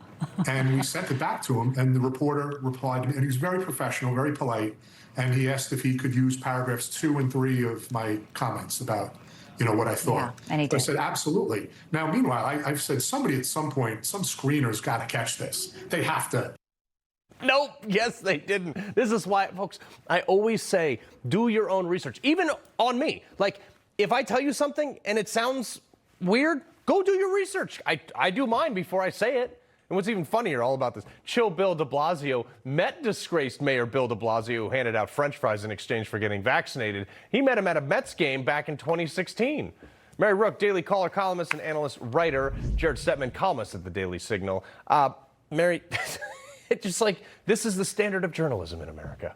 And we sent it back to him, and the reporter replied to me, and he was very professional, very polite, and he asked if he could use paragraphs 2 and 3 of my comments about, what I thought. Yeah, and he did. I said, absolutely. Now, meanwhile, I've said somebody at some point, some screener's got to catch this. They have to. Nope. Yes, they didn't. This is why, folks, I always say, do your own research, even on me. Like, if I tell you something and it sounds weird, go do your research. I do mine before I say it. And what's even funnier all about this, Chill Bill de Blasio met disgraced Mayor Bill de Blasio, who handed out French fries in exchange for getting vaccinated. He met him at a Mets game back in 2016. Mary Rooke, Daily Caller columnist and analyst writer, Jarrett Stepman, columnist at the Daily Signal. Mary, it's just like, this is the standard of journalism in America.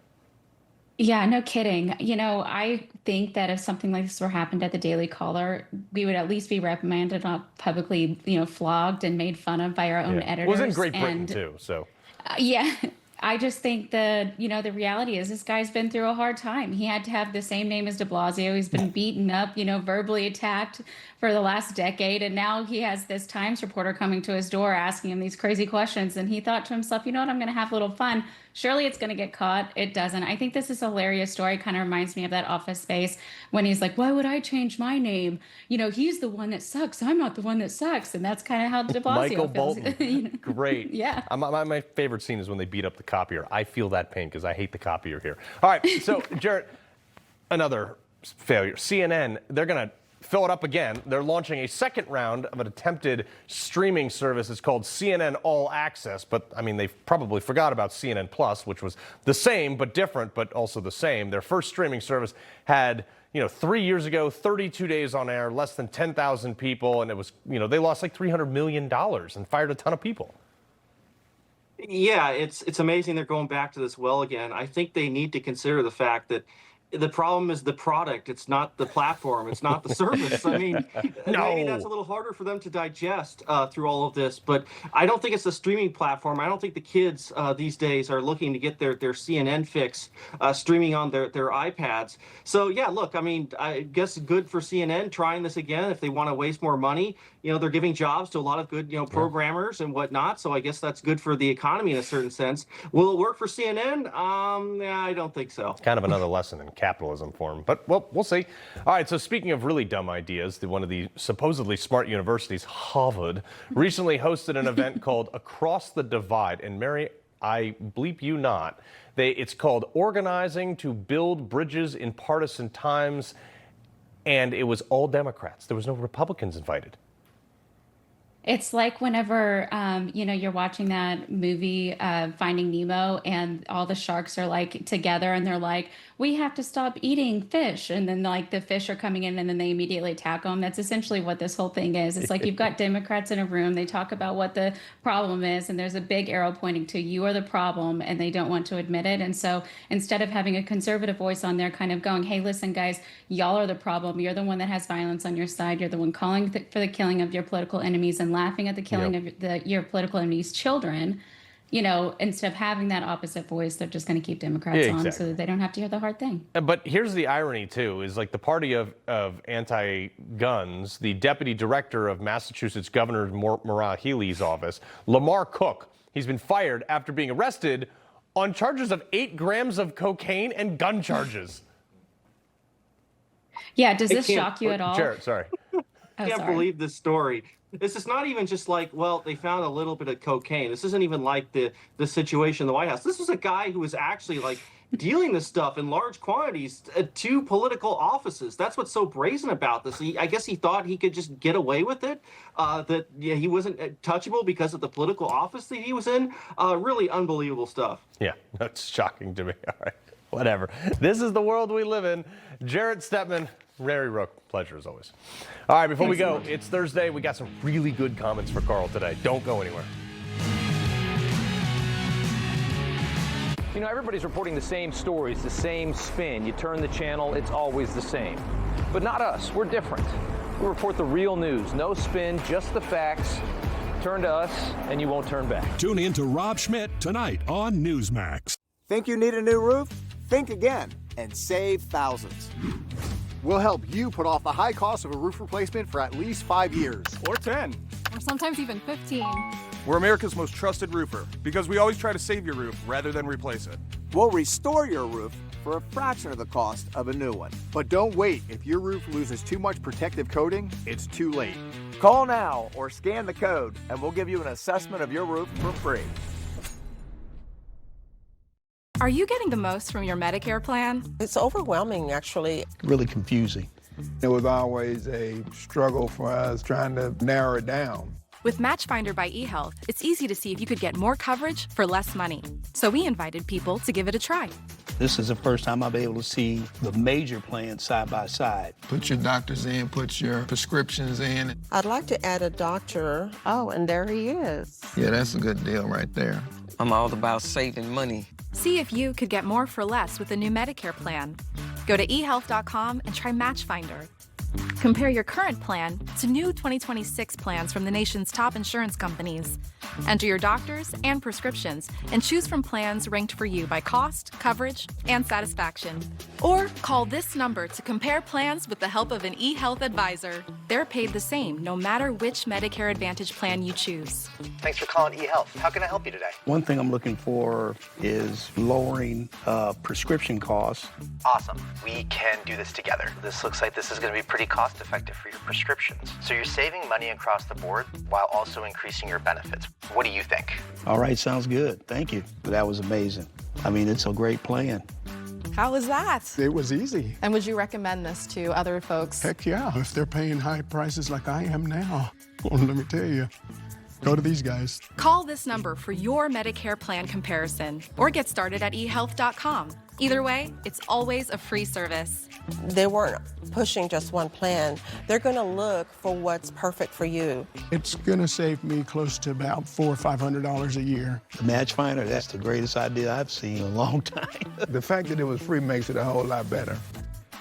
Yeah, no kidding. I think that if something like this were happened at the Daily Caller, we would at least be reprimanded, not publicly, flogged and made fun of by our own editors. It was in Great Britain, too, so. Yeah, I just think the reality is this guy's been through a hard time. He had to have the same name as de Blasio. He's been beaten up, verbally attacked for the last decade. And now he has this Times reporter coming to his door asking him these crazy questions. And he thought to himself, I'm going to have a little fun. Surely it's going to get caught. It doesn't. I think this is a hilarious story. Kind of reminds me of that Office Space when he's like, why would I change my name? He's the one that sucks. I'm not the one that sucks. And that's kind of how de Blasio Michael feels. Bolton. Great. Yeah. My favorite scene is when they beat up the copier. I feel that pain because I hate the copier here. All right, so Jarrett, another failure. CNN, they're going to fill it up again. They're launching a second round of an attempted streaming service. It's called CNN All Access, but I mean, they probably forgot about CNN Plus, which was the same but different, but also the same. Their first streaming service had, 3 years ago, 32 days on air, less than 10,000 people, and it was, they lost like $300 million and fired a ton of people. Yeah, it's amazing they're going back to this well again. I think they need to consider the fact that the problem is the product. It's not the platform. It's not the service. I mean, maybe that's a little harder for them to digest through all of this. But I don't think it's a streaming platform. I don't think the kids these days are looking to get their CNN fix streaming on their iPads. So, yeah, look, I mean, I guess good for CNN trying this again if they want to waste more money. They're giving jobs to a lot of good, programmers and whatnot. So I guess that's good for the economy in a certain sense. Will it work for CNN? I don't think so. Kind of another lesson in capitalism for them. But, well, we'll see. All right, so speaking of really dumb ideas, one of the supposedly smart universities, Harvard, recently hosted an event called Across the Divide. And Mary, I bleep you not, it's called Organizing to Build Bridges in Partisan Times. And it was all Democrats. There was no Republicans invited. It's like whenever, you're watching that movie, Finding Nemo, and all the sharks are like together and they're like, we have to stop eating fish. And then like the fish are coming in and then they immediately attack them. That's essentially what this whole thing is. It's like you've got Democrats in a room. They talk about what the problem is. And there's a big arrow pointing to you are the problem. And they don't want to admit it. And so instead of having a conservative voice on there kind of going, hey, listen, guys, y'all are the problem. You're the one that has violence on your side. You're the one calling for the killing of your political enemies and laughing at the killing of your political enemies' children. Instead of having that opposite voice, they're just going to keep Democrats on so that they don't have to hear the hard thing. But here's the irony, too, is like the party of anti-guns, the deputy director of Massachusetts Governor Maura Healey's office, Lamar Cook, he's been fired after being arrested on charges of 8 grams of cocaine and gun charges. Yeah, does this shock you at all? Jarrett, sorry. I can't believe this story. This is not even just like, well, they found a little bit of cocaine. This isn't even like the situation in the White House. This was a guy who was actually like dealing this stuff in large quantities to political offices. That's what's so brazen about this. I guess he thought he could just get away with it, that he wasn't touchable because of the political office that he was in. Really unbelievable stuff. Yeah, that's shocking to me. All right, whatever. This is the world we live in. Jarrett Stepman, Mary Rooke, pleasure as always. All right, before we go, it's Thursday. We got some really good comments for Carl today. Don't go anywhere. Everybody's reporting the same stories, the same spin. You turn the channel, it's always the same. But not us. We're different. We report the real news. No spin, just the facts. Turn to us, and you won't turn back. Tune in to Rob Schmidt tonight on Newsmax. Think you need a new roof? Think again and save thousands. We'll help you put off the high cost of a roof replacement for at least 5 years. Or 10. Or sometimes even 15. We're America's most trusted roofer because we always try to save your roof rather than replace it. We'll restore your roof for a fraction of the cost of a new one. But don't wait. If your roof loses too much protective coating, it's too late. Call now or scan the code and we'll give you an assessment of your roof for free. Are you getting the most from your Medicare plan? It's overwhelming, actually. Really confusing. It was always a struggle for us trying to narrow it down. With Matchfinder by eHealth, it's easy to see if you could get more coverage for less money. So we invited people to give it a try. This is the first time I'll be able to see the major plans side by side. Put your doctors in, put your prescriptions in. I'd like to add a doctor. Oh, and there he is. Yeah, that's a good deal right there. I'm all about saving money. See if you could get more for less with the new Medicare plan. Go to eHealth.com and try Matchfinder. Compare your current plan to new 2026 plans from the nation's top insurance companies. Enter your doctors and prescriptions and choose from plans ranked for you by cost, coverage, and satisfaction. Or call this number to compare plans with the help of an eHealth advisor. they're paid the same no matter which Medicare Advantage plan you choose. Thanks for calling eHealth. How can I help you today? One thing I'm looking for is lowering prescription costs. Awesome. We can do this together. This looks like this is going to be pretty cost effective for your prescriptions. So you're saving money across the board while also increasing your benefits. What do you think? All right, sounds good. Thank you. That was amazing. I mean, it's a great plan. How was that? It was easy. And would you recommend this to other folks? Heck yeah, if they're paying high prices like I am now. Well, let me tell you, go to these guys. Call this number for your Medicare plan comparison or get started at eHealth.com. Either way, it's always a free service. They weren't pushing just one plan. They're going to look for what's perfect for you. It's going to save me close to about $400 or $500 a year. The Match Finder, that's the greatest idea I've seen in a long time. The fact that it was free makes it a whole lot better.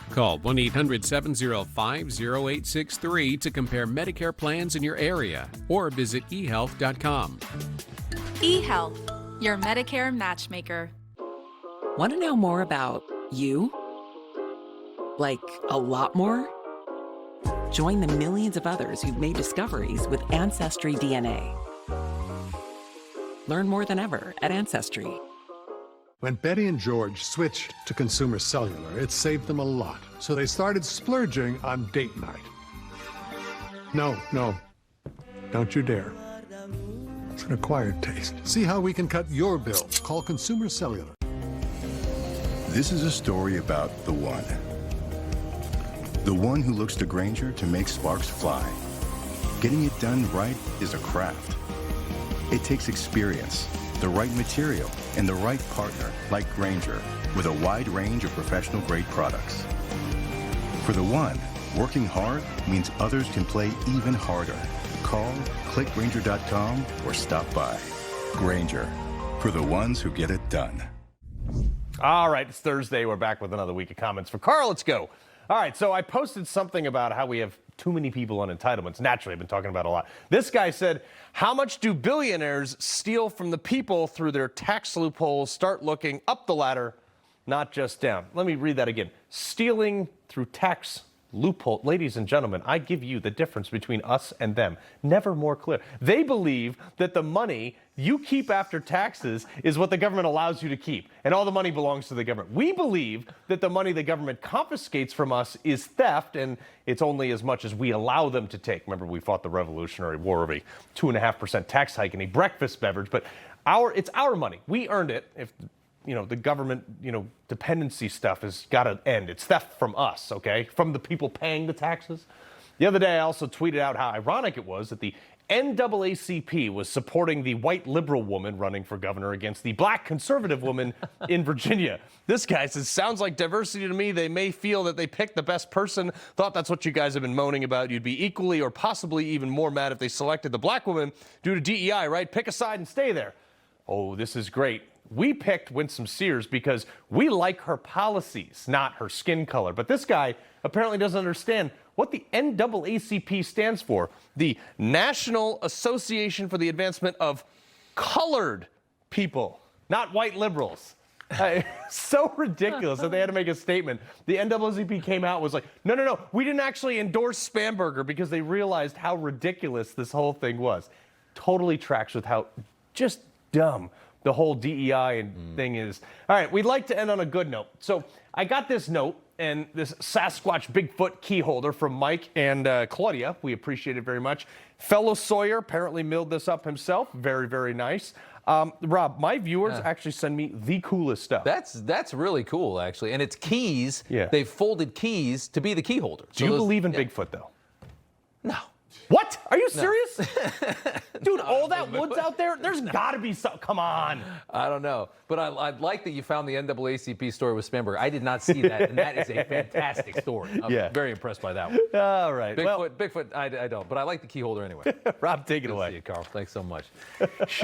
Call 1-800-705-0863 to compare Medicare plans in your area or visit eHealth.com. eHealth, your Medicare matchmaker. Want to know more about you? Like a lot more? Join the millions of others who've made discoveries with Ancestry DNA. Learn more than ever at Ancestry. When Betty and George switched to consumer cellular, it saved them a lot. So they started splurging on date night. No, don't you dare. It's an acquired taste. See how we can cut your bill. Call Consumer Cellular. This is a story about the one. The one who looks to Grainger to make sparks fly. Getting it done right is a craft. It takes experience, the right material, and the right partner like Grainger with a wide range of professional-grade products. For the one, working hard means others can play even harder. Call, click Grainger.com, or stop by. Grainger, for the ones who get it done. All right, it's Thursday. We're back with another week of comments for Carl. Let's go. All right, so I posted something about how we have too many people on entitlements. Naturally, I've been talking about it a lot. This guy said, how much do billionaires steal from the people through their tax loopholes? Start looking up the ladder, not just down. Let me read that again. Stealing through tax loophole. Ladies and gentlemen, I give you the difference between us and them. Never more clear. They believe that the money you keep after taxes is what the government allows you to keep, and all the money belongs to the government. We believe that the money the government confiscates from us is theft, and it's only as much as we allow them to take. Remember, we fought the Revolutionary War of a 2.5% tax hike in a breakfast beverage, but it's our money. We earned it. If the government, dependency stuff has got to end. It's theft from us, okay? From the people paying the taxes. The other day, I also tweeted out how ironic it was that the NAACP was supporting the white liberal woman running for governor against the black conservative woman in Virginia. This guy says, sounds like diversity to me. They may feel that they picked the best person. Thought that's what you guys have been moaning about. You'd be equally or possibly even more mad if they selected the black woman due to DEI, right? Pick a side and stay there. Oh, this is great. We picked Winsome Sears because we like her policies, not her skin color. But this guy apparently doesn't understand what the NAACP stands for. The National Association for the Advancement of Colored People, not white liberals. So ridiculous that they had to make a statement. The NAACP came out and was like, no, we didn't actually endorse Spamberger because they realized how ridiculous this whole thing was. Totally tracks with how just dumb the whole DEI thing is. All right, we'd like to end on a good note. So I got this note and this Sasquatch Bigfoot key holder from Mike and Claudia. We appreciate it very much. Fellow Sawyer apparently milled this up himself. Very, very nice. Rob, my viewers actually send me the coolest stuff. That's really cool, actually. And it's keys. Yeah. They've folded keys to be the key holder. Do you believe in Bigfoot, though? No. What? Are you serious? Dude, all that woods out there, there's got to be some. Come on. I don't know. But I like that you found the NAACP story with Spamberger. I did not see that, and that is a fantastic story. I'm very impressed by that one. All right. Bigfoot, I don't. But I like the key holder anyway. Rob, take it away. See you, Carl. Thanks so much.